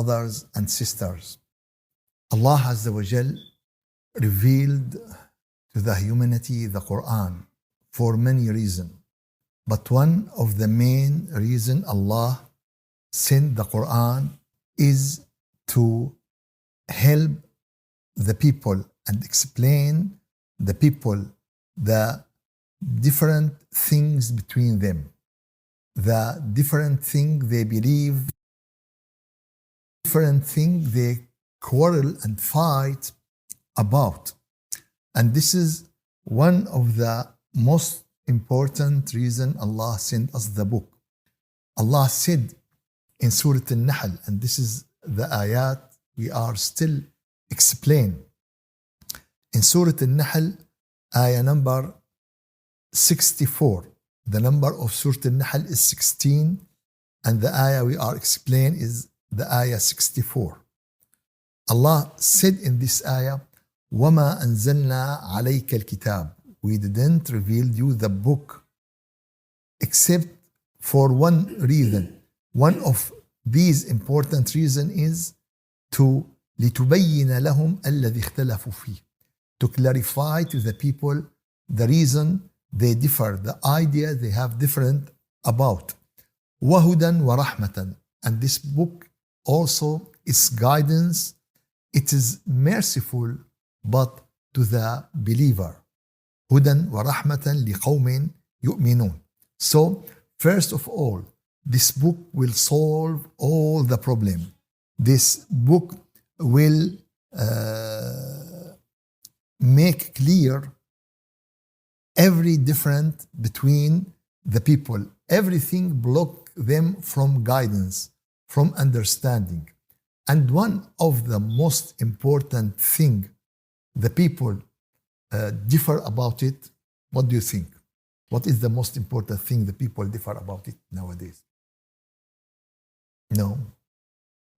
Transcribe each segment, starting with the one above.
brothers and sisters, Allah Azza wa Jal revealed to the humanity the Quran for many reasons. But one of the main reasons Allah sent the Quran is to help the people and explain the people the different things between them, the different things they believe, different things they quarrel and fight about. And this is one of the most important reason Allah sent us the book. Allah said in Surah Al-Nahl, and this is the ayat we are still explain. In Surah Al-Nahl, ayah number 64. The number of Surah Al-Nahl is 16, and the ayah we are explain is the ayah 64. Allah said in this ayah, وَمَا أَنزَلْنَا عَلَيْكَ الْكِتَابِ. We didn't reveal you the book except for one reason. One of these important reasons is to لِتُبَيِّنَ لَهُمْ الَّذِي اخْتَلَفُوا فِيهِ. To clarify to the people the reason they differ, the idea they have different about. وَهُدًى وَرَحْمَةً. And this book also is guidance. It is merciful, but to the believer. هُدًى وَرَحْمَةً لِقَوْمٍ يُؤْمِنُونَ. So, first of all, this book will solve all the problem. This book will make clear every difference between the people. Everything block them from guidance, from understanding. And one of the most important thing the people differ about it, what do you think? What is the most important thing the people differ about it nowadays? No.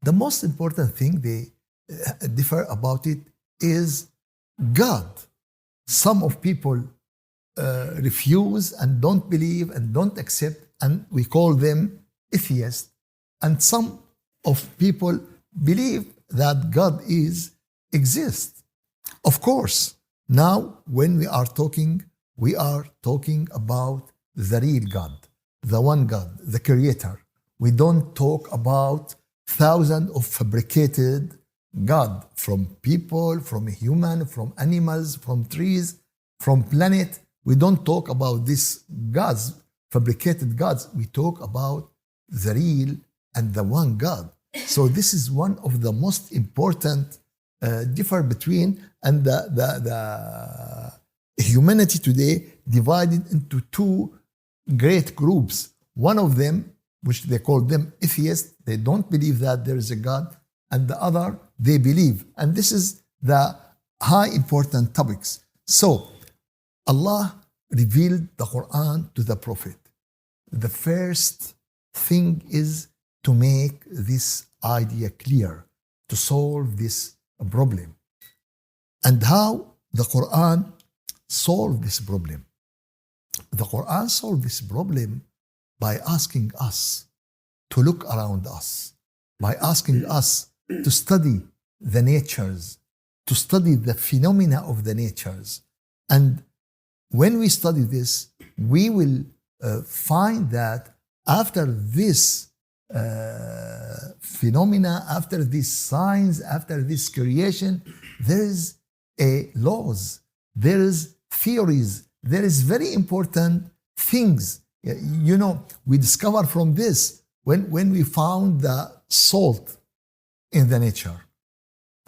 The most important thing they differ about it is God. Some of people refuse and don't believe and don't accept, and we call them atheists. And some of people believe that God exists. Of course, now when we are talking about the real God, the one God, the Creator. We don't talk about thousands of fabricated God, from people, from human, from animals, from trees, from planet. We don't talk about these gods, fabricated gods. We talk about the real and the one God. So this is one of the most important difference between, and the humanity today divided into two great groups. One of them, which they call them atheists, they don't believe that there is a God, and the other, they believe. And this is the high important topics. So Allah revealed the Quran to the Prophet. The first thing is to make this idea clear, to solve this problem. And how the Quran solved this problem? The Quran solved this problem by asking us to look around us, by asking us to study the natures, to study the phenomena of the natures. And when we study this, we will find that after this phenomena, after these signs, after this creation, there is a laws, there is theories, there is very important things. You know, we discover from this when we found the salt in the nature.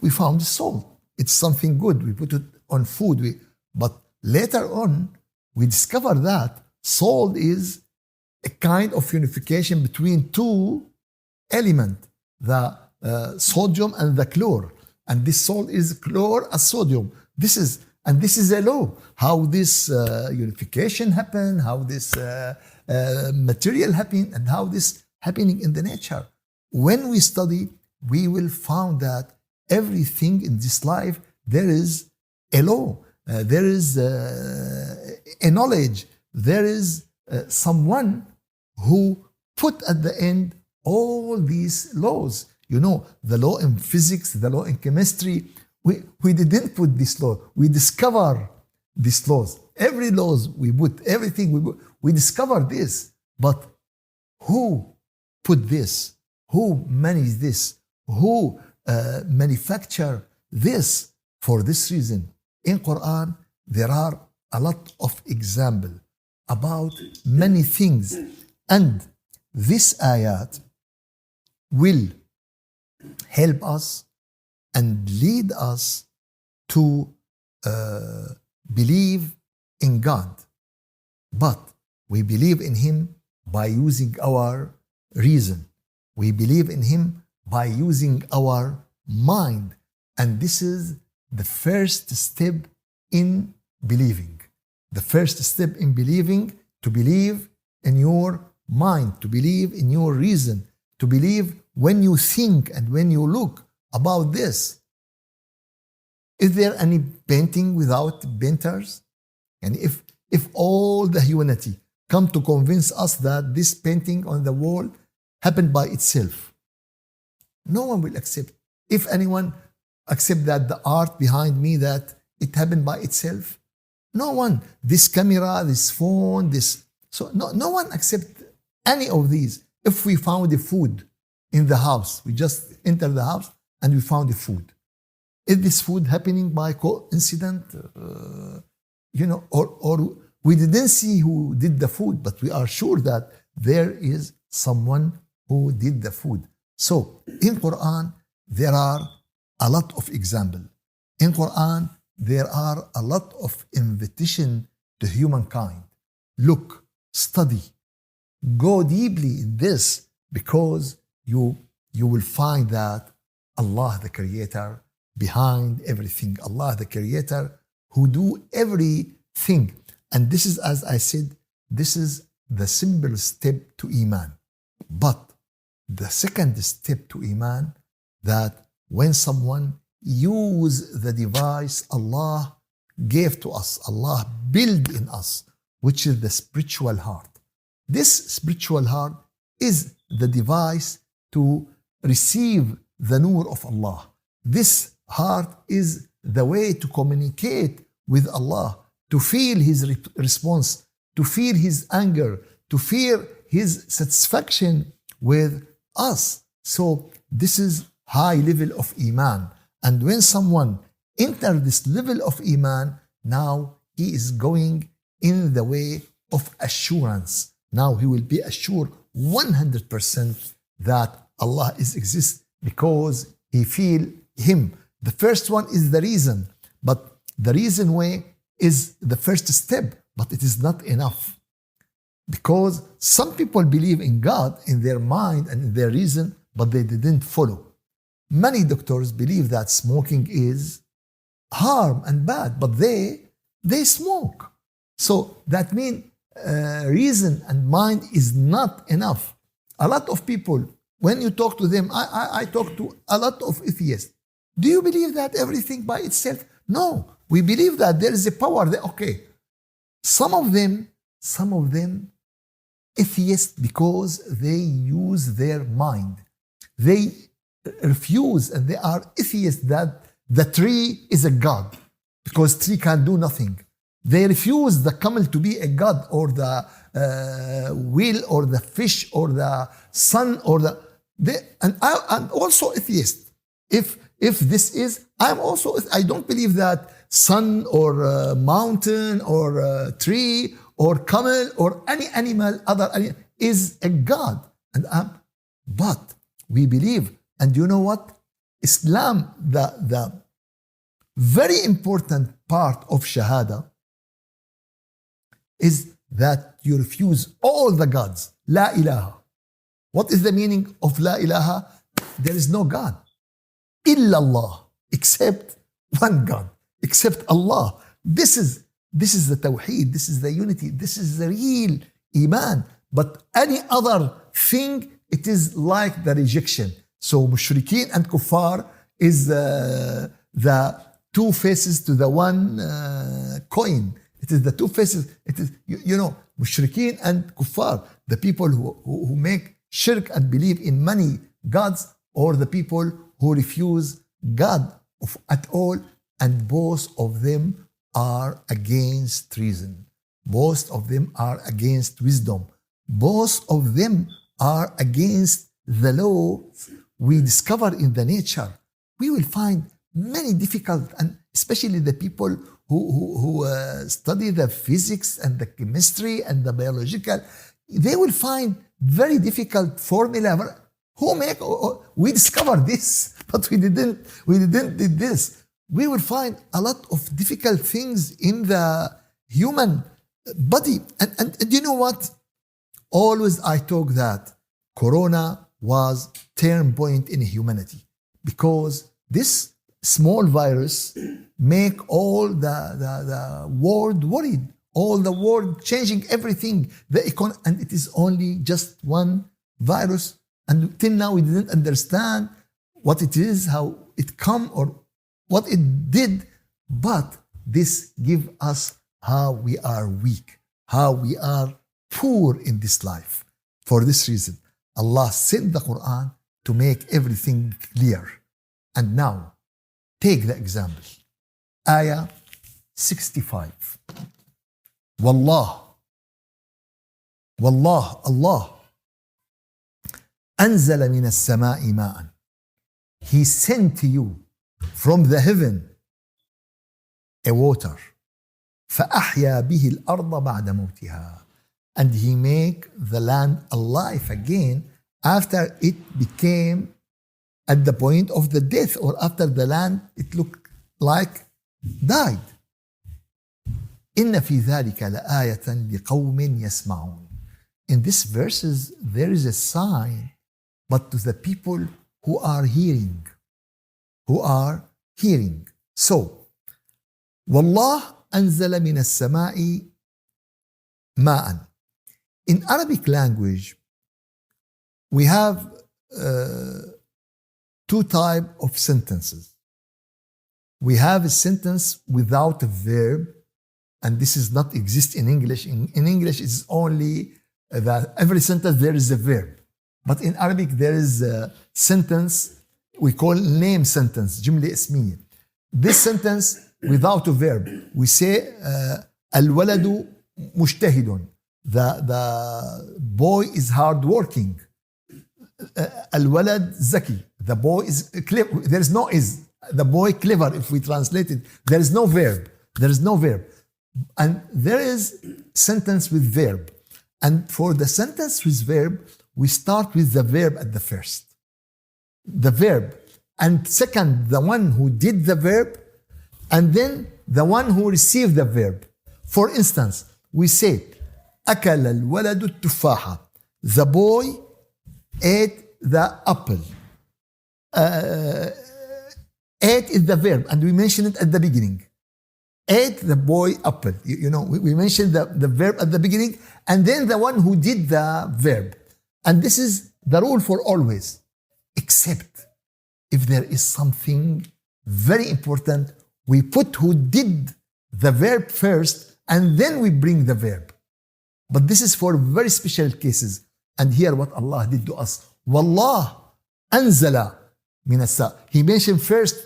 We found salt. It's something good. We put it on food. But later on, we discover that salt is a kind of unification between two elements, the sodium and the chlor. And this salt is chlor as sodium. This is a law. How this unification happened, how this material happened, and how this happening in the nature. When we study, we will find that everything in this life, there is a law, there is a knowledge, there is someone who put at the end all these laws. You know, the law in physics, the law in chemistry, we didn't put this law. We discover these laws. Every laws we put, everything we discover this. But who put this? Who managed this? Who manufacture this? For this reason, in Quran, there are a lot of examples about many things. And this ayat will help us and lead us to believe in God. But we believe in Him by using our reason. We believe in Him by using our mind. And this is the first step in believing. The first step in believing, to believe in your mind, to believe in your reason, to believe when you think and when you look about this. Is there any painting without painters? And if all the humanity come to convince us that this painting on the wall happened by itself, no one will accept. If anyone accept that the art behind me, that it happened by itself, no one. This camera, this phone, this, so no one accept any of these. If we found the food in the house, we just enter the house and we found the food. Is this food happening by coincidence? Or we didn't see who did the food, but we are sure that there is someone who did the food. So in Quran, there are a lot of examples. In Quran, there are a lot of invitation to humankind. Look, study, go deeply in this, because you will find that Allah, the Creator, behind everything. Allah, the Creator, who do everything. And this is, as I said, this is the simple step to Iman. But the second step to Iman, that when someone use the device Allah gave to us, Allah built in us, which is the spiritual heart. This spiritual heart is the device to receive the nur of Allah. This heart is the way to communicate with Allah, to feel His response, to feel His anger, to feel His satisfaction with us. So this is high level of Iman. And when someone enters this level of Iman, now he is going in the way of assurance. Now he will be assured 100% that Allah exists, because he feel Him. The first one is the reason, but the reason way is the first step, but it is not enough. Because some people believe in God in their mind and in their reason, but they didn't follow. Many doctors believe that smoking is harm and bad, but they smoke. So that means reason and mind is not enough. A lot of people, when you talk to them, I talk to a lot of atheists. Do you believe that everything by itself? No, we believe that there is a power there. Okay, some of them atheists, because they use their mind. They refuse, and they are atheists, that the tree is a god, because tree can do nothing. They refuse the camel to be a god, or the wheel, or the fish, or the sun, or I'm also atheist. If this is, I don't believe that sun or mountain or tree or camel or any animal, is a god. But we believe, and you know what? Islam, the very important part of Shahada is that you refuse all the gods. La ilaha. What is the meaning of La ilaha? There is no God. Illallah, except one God, except Allah. This is the Tawheed, this is the unity, this is the real Iman. But any other thing, it is like the rejection. So mushrikeen and kuffar is the two faces to the one coin. It is the two faces. It is, mushrikeen and kuffar, the people who make shirk and believe in many gods, or the people who refuse God at all, and both of them are against reason. Both of them are against wisdom. Both of them are against the law we discover in the nature. We will find many difficult, and especially the people who study the physics and the chemistry and the biological, they will find very difficult formula. Who make? We discovered this, but we didn't did this. We will find a lot of difficult things in the human body. And you know what? Always I talk that Corona was turn point in humanity, because this small virus make all the world worried, all the world changing everything, and it is only just one virus. And till now we didn't understand what it is, how it come, or what it did. But this give us how we are weak, how we are poor in this life. For this reason, Allah sent the Quran to make everything clear. And now, take the example. Ayah 65. Wallah, Allah أنزل من السماء ماء. He sent to you from the heaven a water. فأحيا به الأرض بعد موتها. And he make the land alive again after it became at the point of the death, or after the land it looked like died. إن في ذلك لآية لقوم يسمعون. In these verses there is a sign, but to the people who are hearing. So, والله أنزل من السماء ماء. In Arabic language, we have two types of sentences. We have a sentence without a verb, and this does not exist in English. In English, it's only that every sentence there is a verb. But in Arabic, there is a sentence we call name sentence, جملة اسمية. This sentence without a verb, we say الولد مجتهد. The boy is hardworking. الولد ذكي. The boy is clever. There is no is. The boy clever. If we translate it, there is no verb. And there is sentence with verb. And for the sentence with verb, we start with the verb at the first. The verb. And second, the one who did the verb. And then the one who received the verb. For instance, we say, أكل الولد التفاحة. The boy ate the apple. Ate is the verb, and we mentioned it at the beginning. Ate the boy apple. We mentioned the verb at the beginning, and then the one who did the verb. And this is the rule for always, except if there is something very important, we put who did the verb first, and then we bring the verb. But this is for very special cases. And here what Allah did to us. Wallah anzala min as-sa. He mentioned first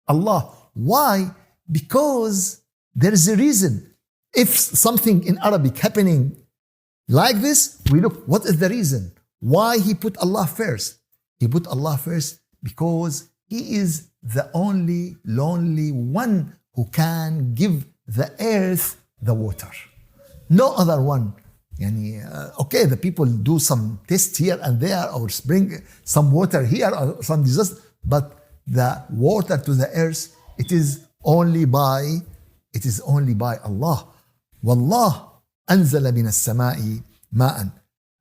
Allah. Why? Because there is a reason. If something in Arabic happening like this, we look, what is the reason? Why he put Allah first? He put Allah first because He is the only lonely one who can give the earth the water. No other one. Okay, the people do some tests here and there, or bring some water here or some disaster, but the water to the earth, it is only by Allah. Wallah anzala min as-sama'i ma'an.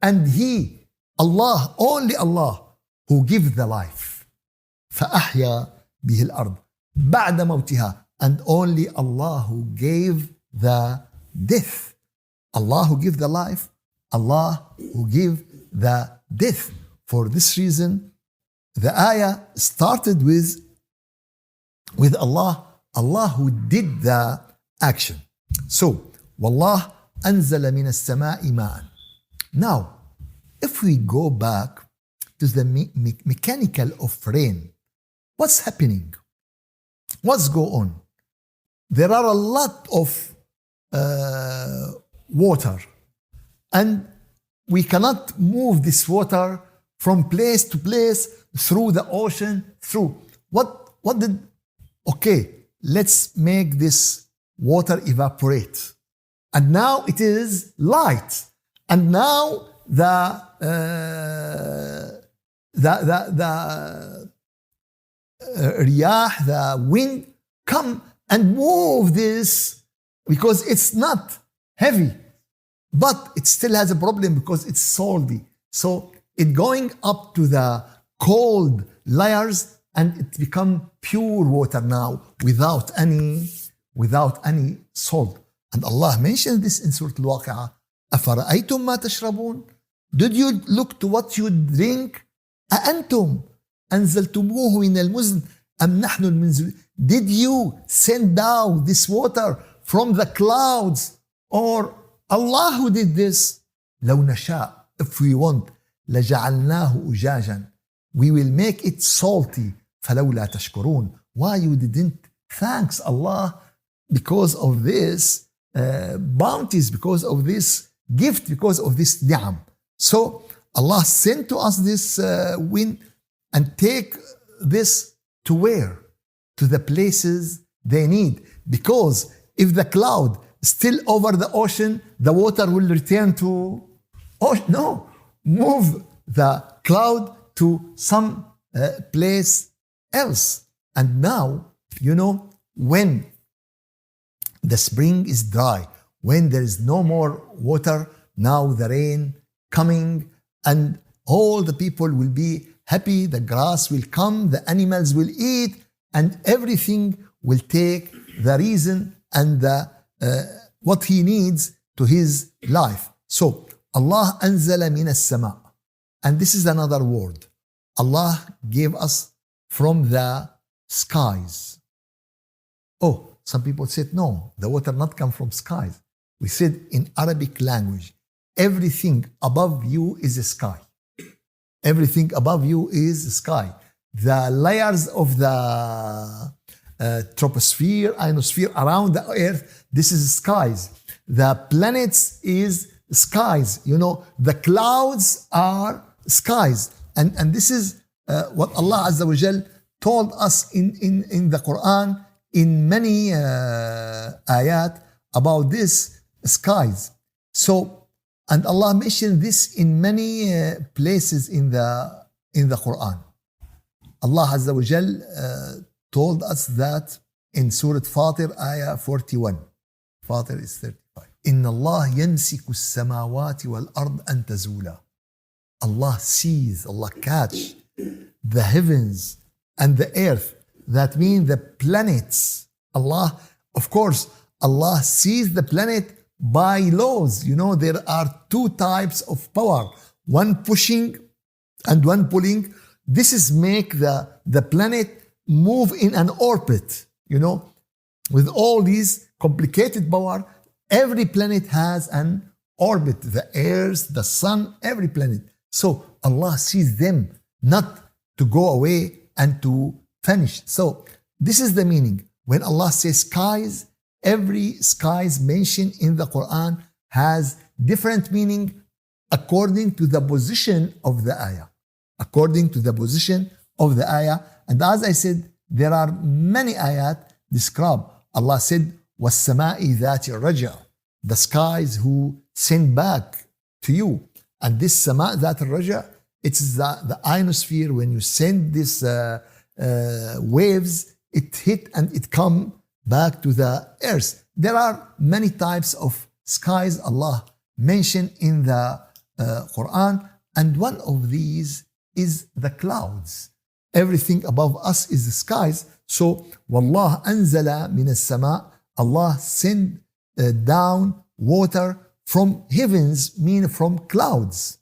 And He, Allah, only Allah, who gives the life. فأحيا به الأرض بعد موتها. And only Allah who gave the death. Allah who gives the life, Allah who gives the death. For this reason, the ayah started with Allah, Allah who did the action. So, Wallah anzala min as-sama'i ma'an. Now, if we go back to the mechanical of rain. What's happening? What's going on? There are a lot of water, and we cannot move this water from place to place through the ocean. Okay, let's make this water evaporate. And now it is light. And now the riyah, the wind, come and move this because it's not heavy, but it still has a problem because it's salty. So it going up to the cold layers and it become pure water now without any salt. And Allah mentioned this in Surah Al-Waqi'ah. أَفَرَأَيْتُمْ مَا تَشْرَبُونَ? Did you look to what you drink? أَأَنْتُمْ أَنزَلْتُمُوهُ مِنَ الْمُزْنِ أَمْ نَحْنُ الْمُنزِلُونَ? Did you send down this water from the clouds, or Allah who did this? لَوْ نَشَاء, if we want, لَجَعَلْنَاهُ أُجَاجًا, we will make it salty. فَلَوْلَا تَشْكُرُونَ, why you didn't thanks Allah because of this bounties, because of this gift, because of this ni'am? So Allah sent to us this wind and take this to where? To the places they need. Because if the cloud is still over the ocean, the water will return to ocean. No, move the cloud to some place else. And now, when the spring is dry, when there is no more water, now the rain coming, and all the people will be happy, the grass will come, the animals will eat, and everything will take the reason and the what he needs to his life. So Allah anzala min as-sama', and this is another word. Allah gave us from the skies. Oh, some people said, no, the water not come from skies. We said in Arabic language, everything above you is a sky. Everything above you is a sky. The layers of the troposphere, ionosphere around the earth, this is skies. The planets is skies. The clouds are skies. And this is what Allah Azza wa Jal told us in the Quran in many ayat about this skies. So, and Allah mentioned this in many places in the Quran. Allah Azza wa Jal told us that in Surah Fatir, ayah 41. Fatir is 35. إِنَّ اللَّهَ يَمْسِكُ السَّمَاوَاتِ وَالْأَرْضَ أَن تَزُولَا. Allah sees, Allah catch the heavens and the earth. That means the planets. Allah, of course, Allah sees the planet by laws. There are two types of power, one pushing and one pulling. This is make the planet move in an orbit. With all these complicated power, every planet has an orbit. The earth, the sun, every planet. So Allah sees them not to go away and to vanish. So this is the meaning. When Allah says skies, every skies mentioned in the Quran has different meaning according to the position of the ayah. According to the position of the ayah. And as I said, there are many ayat describe. Allah said, وَالسَّمَاءِ ذَاتِ الرَّجْعِ, the skies who send back to you. And this sama' ذات الرجع, it's the ionosphere. When you send these waves, it hit and it come back to the earth. There are many types of skies Allah mentioned in the Quran, and one of these is the clouds. Everything above us is the skies. So, وَاللَّهَ أَنزَلَ مِنَ السَّمَاءِ, Allah sent down water from heavens, mean from clouds.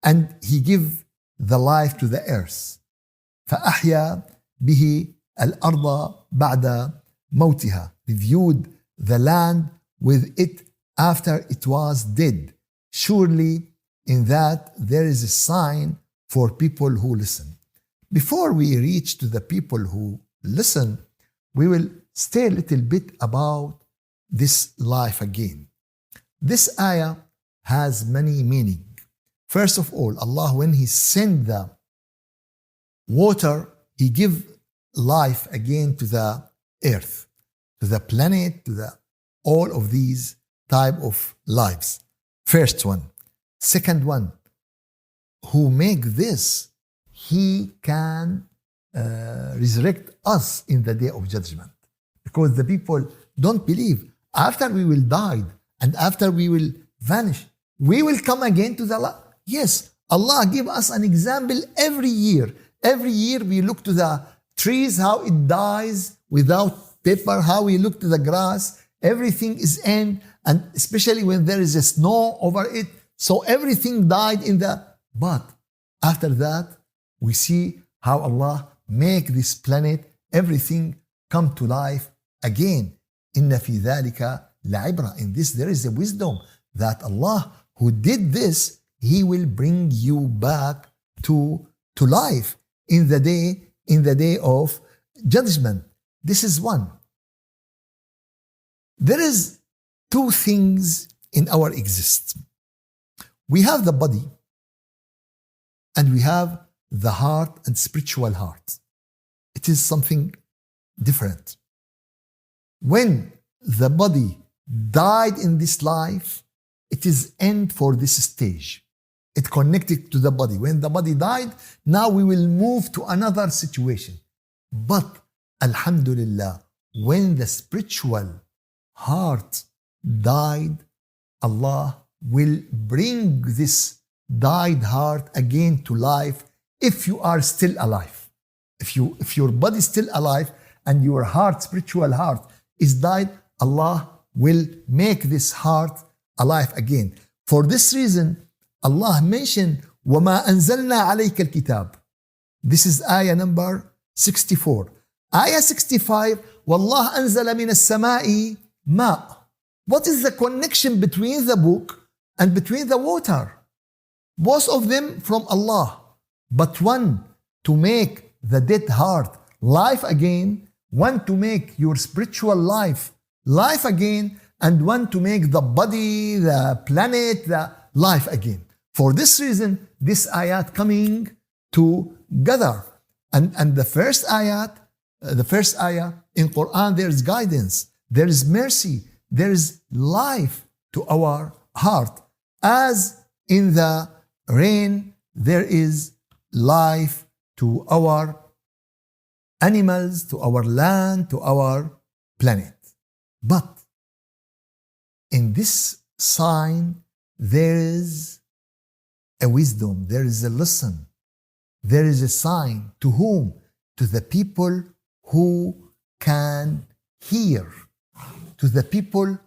And He give the life to the earth. فَأَحْيَا بِهِ الْأَرْضَ بَعْدَ مَوْتِهَا, reviewed the land with it after it was dead. Surely in that there is a sign for people who listen. Before we reach to the people who listen, we will stay a little bit about this life again. This ayah has many meaning. First of all, Allah, when He sent the water, He give life again to the earth, to the planet, to the all of these type of lives. First one. Second one, who make this, He can resurrect us in the day of judgment. Because the people don't believe. After we will die and after we will vanish, we will come again to the light. Yes, Allah give us an example every year. Every year we look to the trees, how it dies without paper, how we look to the grass. Everything is end, and especially when there is a snow over it. So everything died in the... But after that, we see how Allah make this planet, everything come to life again. إِنَّ فِي ذَلِكَ لَعِبْرَةً. In this there is a wisdom that Allah who did this, He will bring you back to life in the day of judgment. This is one. There is two things in our existence. We have the body and we have the heart and spiritual heart. It is something different. When the body died in this life, it is end for this stage. It connected to the body. When the body died, now we will move to another situation. But Alhamdulillah, when the spiritual heart died, Allah will bring this died heart again to life if you are still alive. If your body is still alive and your heart, spiritual heart, is died, Allah will make this heart alive again. For this reason, Allah mentioned وَمَا أَنزَلْنَا عَلَيْكَ الْكِتَابِ. This is ayah number 64. Ayah 65, وَاللَّهَ أَنزَلَ مِنَ السَّمَاءِ مَاء. What is the connection between the book and between the water? Both of them from Allah. But one to make the dead heart life again, one to make your spiritual life again, and one to make the body, the planet, the life again. For this reason, this ayat coming together. And the first ayah in Quran, there is guidance, there is mercy, there is life to our heart. As in the rain, there is life to our animals, to our land, to our planet. But in this sign, there is a wisdom, there is a lesson, there is a sign. To whom? To the people who can hear, to the people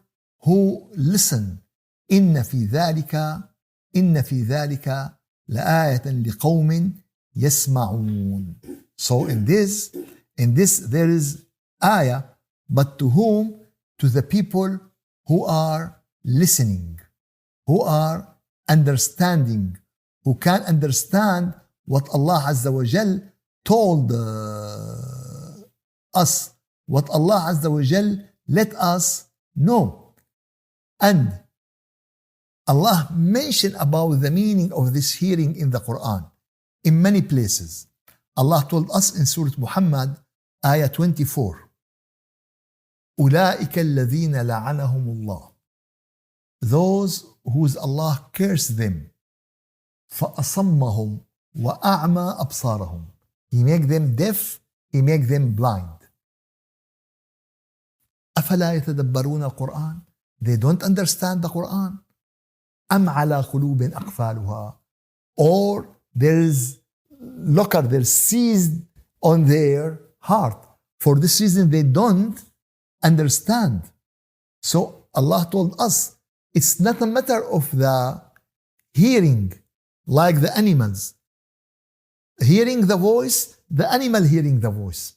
who listen. إن في ذلك لآية لقوم يسمعون. So in this there is ayah, but to whom? To the people who are listening, who are understanding, who can understand what Allah Azza wa Jal told us, what Allah Azza wa Jal let us know. And Allah mentioned about the meaning of this hearing in the Quran in many places. Allah told us in Surah Muhammad, ayah 24, أولئك الذين لعنهم الله. Those whose Allah cursed them. فأصمهم وأعمى أبصارهم. He make them deaf, He make them blind. أفلا يتدبرون القرآن. They don't understand the Quran. أم على قلوب أقفالها. Or there is locker, there's seized on their heart. For this reason they don't understand. So Allah told us, it's not a matter of the hearing like the animals. Hearing the voice, the animal hearing the voice.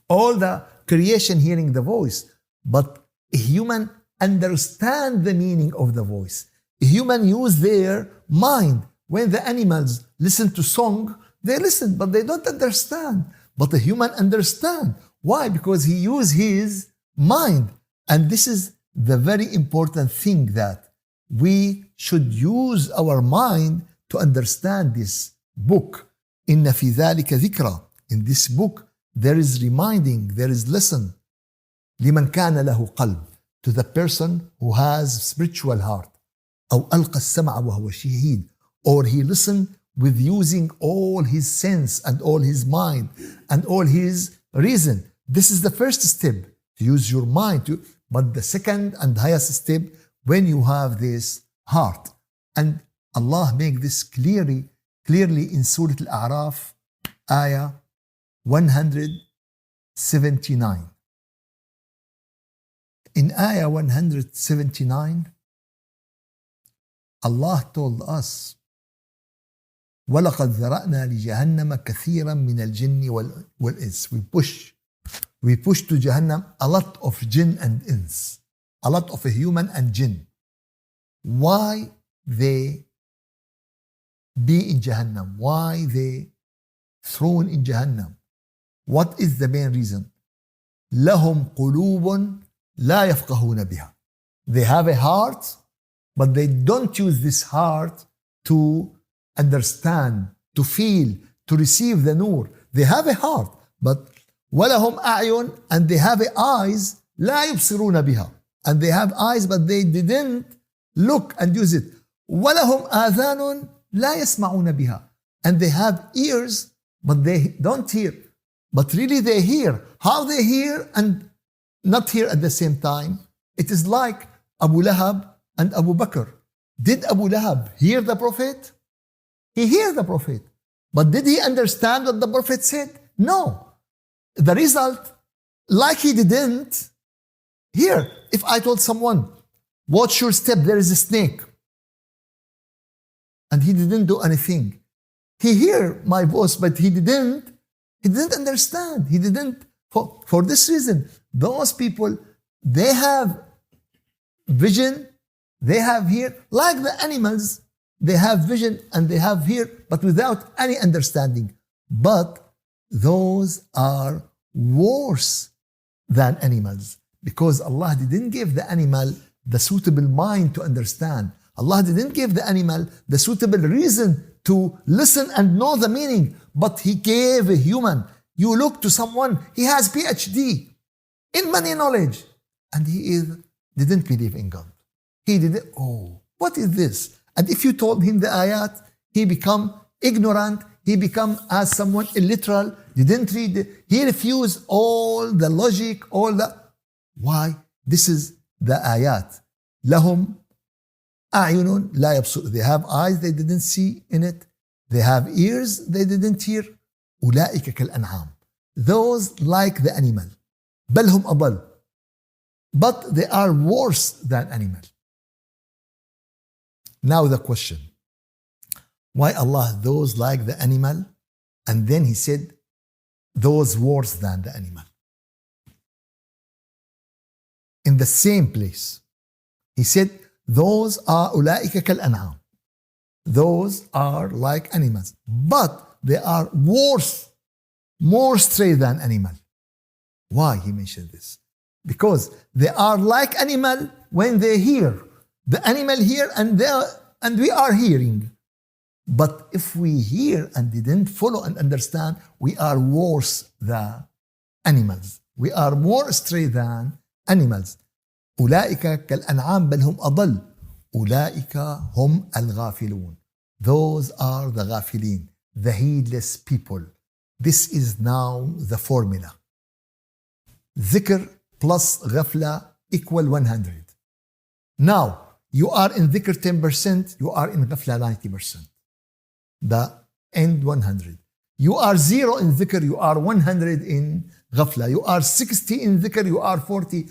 All the creation hearing the voice. But a human understand the meaning of the voice. A human use their mind. When the animals listen to song, they listen, but they don't understand. But the human understand. Why? Because he used his mind. And this is the very important thing, that we should use our mind to understand this book. إِنَّ فِي ذَلِكَ ذِكْرًا. In this book, there is reminding, there is lesson. لِمَنْ كَانَ لَهُ قَلْبٍ. To the person who has spiritual heart. أو ألقى السمع وهو شهيد. Or he listened with using all his sense and all his mind and all his reason. This is the first step, to use your mind. But the second and highest step, when you have this heart. And Allah make this clearly in Surah Al-A'raf, ayah 179. In ayah 179, Allah told us, وَلَقَدْ ذَرَأْنَا لِجَهَنَّمَ كَثِيرًا مِنَ الْجِنِّ وَالْإِنسِ. We push to Jahannam a lot of jinn and ins, a lot of human and jinn. Why they be in Jahannam? Why they thrown in Jahannam? What is the main reason? لَهُمْ قُلُوبٌ لَا يَفْقَهُونَ بِهَا. They have a heart, but they don't use this heart to understand, to feel, to receive the nur. They have a heart, but وَلَهُمْ أَعْيُنٌ, and they have eyes, لَا يُبْصِرُونَ بِهَا. And they have eyes, but they didn't look and use it. وَلَهُمْ آذَانٌ لَا يَسْمَعُونَ بِهَا. And they have ears, but they don't hear. But really they hear. How they hear and not hear at the same time? It is like Abu Lahab and Abu Bakr. Did Abu Lahab hear the Prophet? He heard the Prophet. But did he understand what the Prophet said? No. The result, like he didn't hear. If I told someone, watch your step, there is a snake, and he didn't do anything. He heard my voice, but he didn't understand. He didn't, for this reason, those people, they have vision, they have hear, like the animals, they have vision and they have hear, but without any understanding. But those are worse than animals, because Allah didn't give the animal the suitable mind to understand. Allah didn't give the animal the suitable reason to listen and know the meaning, but He gave a human. You look to someone, he has PhD in many knowledge, and he didn't believe in God. He didn't, what is this? And if you told him the ayat, he become ignorant, he become as someone illiteral, didn't read, he refused all the logic, all the... Why? This is the ayat. لهم أعين لا يبصر. They have eyes, they didn't see in it. They have ears, they didn't hear. أولئك كالأنعام. Those like the animal. بل هم أضل. But they are worse than animal. Now the question. Why Allah those like the animal, and then He said those worse than the animal? In the same place, He said those are أولئك كالأنعام. Those are like animals, but they are worse, more stray than animal. Why He mentioned this? Because they are like animal when they hear. The animal hear and we are hearing. But if we hear and didn't follow and understand, we are worse than animals. We are more stray than animals. أولئك كالأنعام بل هم أضل. أولئك هم الغافلون. Those are the غافلين, the heedless people. This is now the formula. ذكر plus غفلة equal 100. Now, you are in dhikr 10%, you are in ghafla 90%. The end 100. You are 0 in dhikr, you are 100 in ghafla. You are 60 in dhikr, you are 40.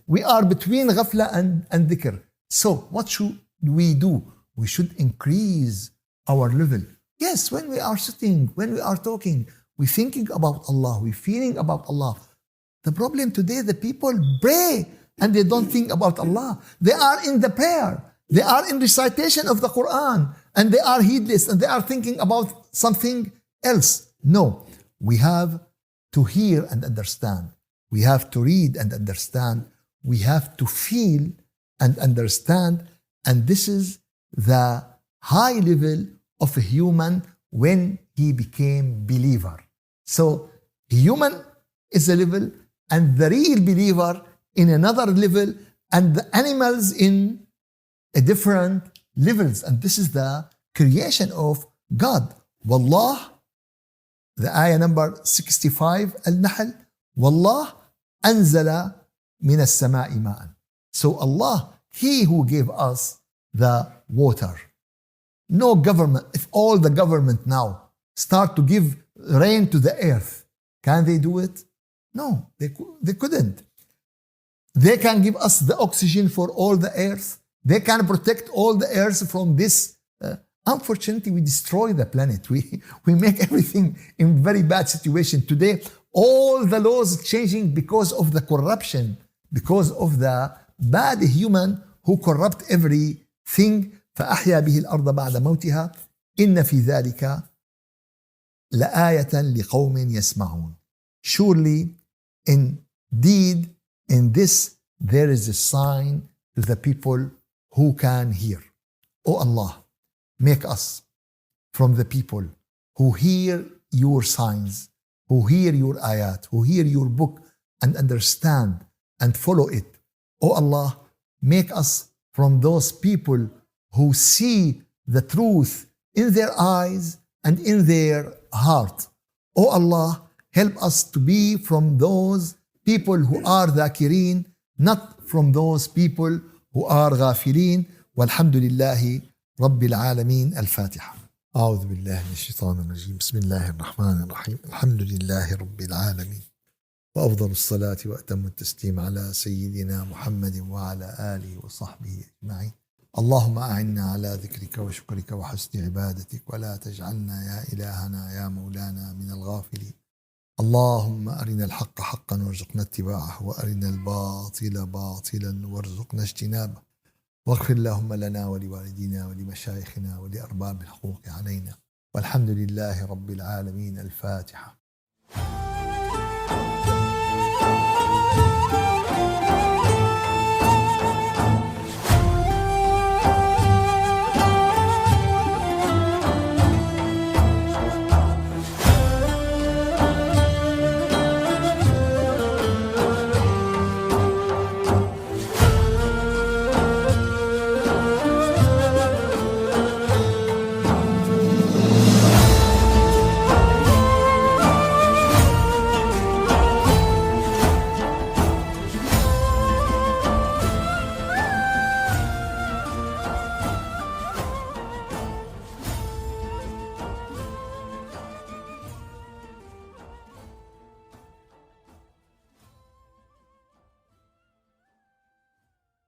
We are between ghafla and dhikr. So what should we do? We should increase our level. Yes, when we are sitting, when we are talking, we're thinking about Allah, we're feeling about Allah. The problem today, the people pray and they don't think about Allah. They are in the prayer. They are in recitation of the Quran and they are heedless and they are thinking about something else. No, we have to hear and understand. We have to read and understand. We have to feel and understand. And this is the high level of a human when he became believer. So human is a level, and the real believer in another level, and the animals in a different levels. And this is the creation of God. Wallah, the ayah number 65, Al-Nahl, Wallah anzala min as-sama'i ma'an. So Allah, He who gave us the water. No government, if all the government now start to give rain to the earth, can they do it? No, they couldn't. They can give us the oxygen for all the earth. They can protect all the earth from this. Unfortunately, we destroy the planet. We make everything in very bad situation. Today, all the laws changing because of the corruption, because of the bad human who corrupt everything. فأحيا به الأرض بعد موتها إن في ذلك لآية لقوم يسمعون. Surely, indeed, in this there is a sign to the people who can hear. O Allah, make us from the people who hear your signs, who hear your ayat, who hear your book and understand and follow it. O Allah, make us from those people who see the truth in their eyes and in their heart. O Allah, help us to be from those people who are dhakirin, not from those people who are غافلين. والحمد لله رب العالمين. الفاتحة. أعوذ بالله من الشيطان الرجيم. بسم الله الرحمن الرحيم. الحمد لله رب العالمين، وأفضل الصلاة وأتم التسليم على سيدنا محمد وعلى آله وصحبه أجمعين. اللهم أعنا على ذكرك وشكرك وحسن عبادتك، ولا تجعلنا يا إلهنا يا مولانا من الغافلين. اللهم أرنا الحق حقا وارزقنا اتباعه، وأرنا الباطل باطلا وارزقنا اجتنابه، واغفر اللهم لنا ولوالدينا ولمشايخنا ولأرباب الحقوق علينا، والحمد لله رب العالمين. الفاتحة.